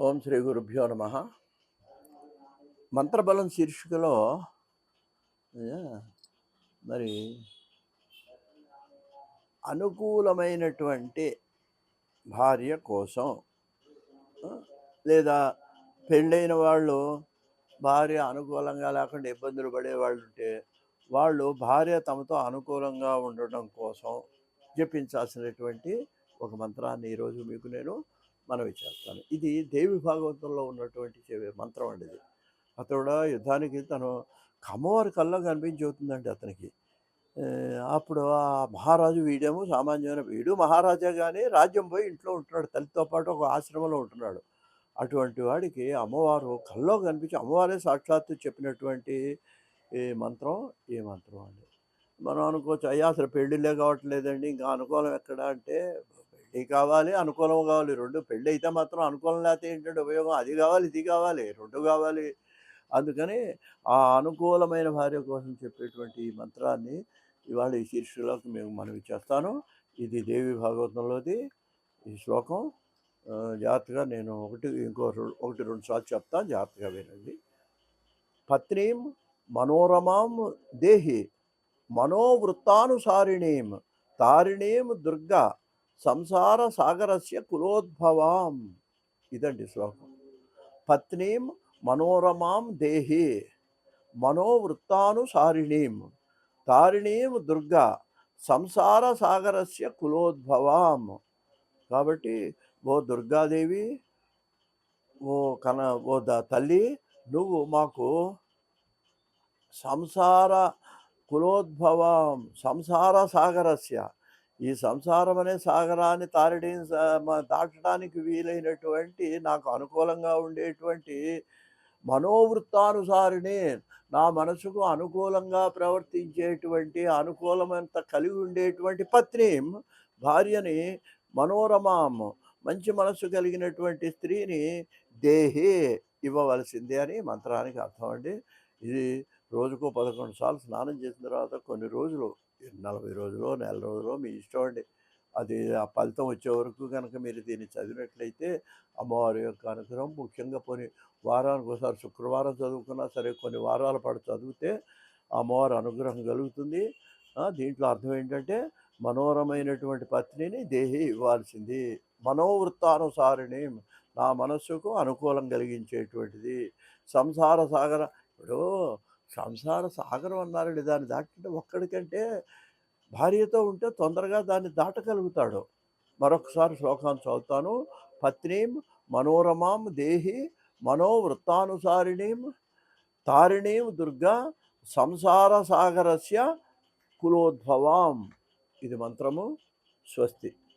ఓం శ్రీ గురుభ్యో నమ. మంత్రబలం శీర్షికలో ఆ, మరి అనుకూలమైనటువంటి భార్య కోసం ఆ, లేదా పెళ్ళైన వాళ్ళు భార్య అనుకూలంగా లేకుండా ఇబ్బందులు పడేవాళ్ళు ఉంటే వాళ్ళు భార్య తమతో అనుకూలంగా ఉండటం కోసం జపించాల్సినటువంటి ఒక మంత్రాన్ని ఈరోజు మీకు నేను మనవి చేస్తాను. ఇది దేవి భాగవతంలో ఉన్నటువంటి మంత్రం అండి. ఇది అతడు యుద్ధానికి తను కమ్మవారి కల్లో కనిపించి అవుతుందండి అతనికి. అప్పుడు ఆ మహారాజు వీడేమో సామాన్యమైన వీడు మహారాజా కానీ రాజ్యం పోయి ఇంట్లో ఉంటున్నాడు, తల్లితో పాటు ఒక ఆశ్రమంలో ఉంటున్నాడు. అటువంటి వాడికి అమ్మవారు కల్లో కనిపించి అమ్మవారే సాక్షాత్తు చెప్పినటువంటి ఈ మంత్రం అండి. మనం అనుకోవచ్చు, అయ్యా అసలు పెళ్ళిళ్ళే కావట్లేదండి, ఇంకా అనుకూలం ఎక్కడ అంటే పెళ్ళి కావాలి, అనుకూలం కావాలి, రెండు. పెళ్ళి అయితే మాత్రం అనుకూలం లేకపోతే ఏంటంటే ఉపయోగం? అది కావాలి, ఇది కావాలి, రెండు కావాలి. అందుకని ఆ అనుకూలమైన భార్య కోసం చెప్పేటువంటి ఈ మంత్రాన్ని ఇవాళ ఈ శీర్షికలోకి మేము మనవి చేస్తాను. ఇది దేవి భాగవతంలోది ఈ శ్లోకం. జాగ్రత్తగా నేను ఒకటి రెండు సార్లు చెప్తాను, జాగ్రత్తగా వినండి. పత్నీం మనోరమాం దేహి మనోవృత్తానుసారిణీం తారిణీం దుర్గా సంసార సాగరస్య కులోద్భవాం. ఇదండి శ్లోకం. పత్నీం మనోరమాం దేహి మనోవృత్తానుసారిణీం తారిణీం దుర్గా సంసార సాగరస్య కులోద్భవాం. కాబట్టి ఓ దుర్గాదేవి, ఓ తల్లి, నువ్వు మాకు సంసార కులోద్భవం సంసార సాగరస్య, ఈ సంసారం అనే సాగరాన్ని దాటడానికి వీలైనటువంటి నాకు అనుకూలంగా ఉండేటువంటి మనోవృత్తానుసారిని, నా మనసుకు అనుకూలంగా ప్రవర్తించేటువంటి అనుకూలమంత కలిగి ఉండేటువంటి పత్నిం, భార్యని, మనోరమాం, మంచి మనస్సు కలిగినటువంటి స్త్రీని దేహి ఇవ్వవలసిందే అని మంత్రానికి అర్థం అండి. ఇది రోజుకో 11 సార్లు స్నానం చేసిన తర్వాత కొన్ని రోజులు, 40 రోజులు, నెల రోజులు మీ ఇష్టం అండి. అది ఆ ఫలితం వచ్చే వరకు కనుక మీరు దీన్ని చదివినట్లయితే అమ్మవారి యొక్క అనుగ్రహం, ముఖ్యంగా వారానికి ఒకసారి శుక్రవారం చదువుకున్నా సరే కొన్ని వారాల పాటు చదివితే అమ్మవారి అనుగ్రహం కలుగుతుంది. దీంట్లో అర్థం ఏంటంటే మనోరమైనటువంటి పత్నిని దేహి ఇవ్వాల్సింది, మనోవృత్తానుసారిణి, నా మనస్సుకు అనుకూలం కలిగించేటువంటిది. సంసార సాగర, ఇప్పుడు సంసార సాగరం అన్నారండి, దాన్ని దాటితే ఒక్కడికంటే భార్యతో ఉంటే తొందరగా దాన్ని దాటగలుగుతాడు. మరొకసారి శ్లోకాన్ని చదువుతాను. పత్నీం మనోరమాం దేహి మనోవృత్తానుసారిణీం తారిణీం దుర్గా సంసార సాగరస్య కులోద్భవాం. ఇది మంత్రము. స్వస్తి.